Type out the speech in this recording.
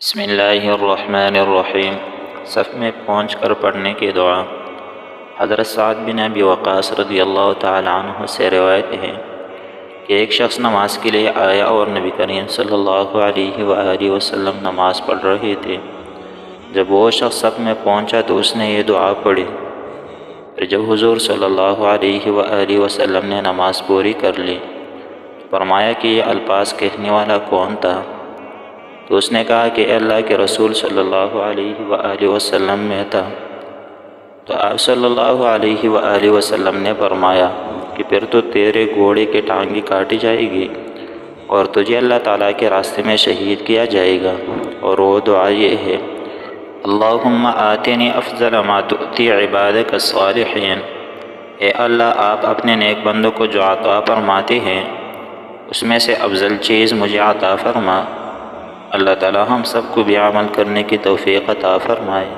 بسم اللہ الرحمن الرحیم۔ صف میں پہنچ کر پڑھنے کی دعا۔ حضرت سعد بن ابی وقاص رضی اللہ تعالی عنہ سے روایت ہے کہ ایک شخص نماز کے لیے آیا اور نبی کریم صلی اللہ علیہ وآلہ وسلم نماز پڑھ رہے تھے۔ جب وہ شخص صف میں پہنچا تو اس نے یہ دعا پڑھی۔ پھر جب حضور صلی اللہ علیہ وآلہ وسلم نے نماز پوری کر لی، فرمایا کہ یہ الفاظ کہنے والا کون تھا؟ تو اس نے کہا کہ اللہ کے رسول صلی اللہ علیہ وآلہ وسلم میں تھا۔ تو آپ صلی اللہ علیہ وآلہ وسلم نے فرمایا کہ پھر تو تیرے گھوڑے کی ٹانگیں کاٹی جائے گی اور تجھے اللہ تعالیٰ کے راستے میں شہید کیا جائے گا۔ اور وہ دعا یہ ہے: اللہم آتنی افضل ما تؤتی عبادک الصالحین۔ اے اللہ، آپ اپنے نیک بندوں کو جو عطا فرماتے ہیں اس میں سے افضل چیز مجھے عطا فرما۔ اللہ تعالیٰ ہم سب کو بھی عمل کرنے کی توفیق عطا فرمائے۔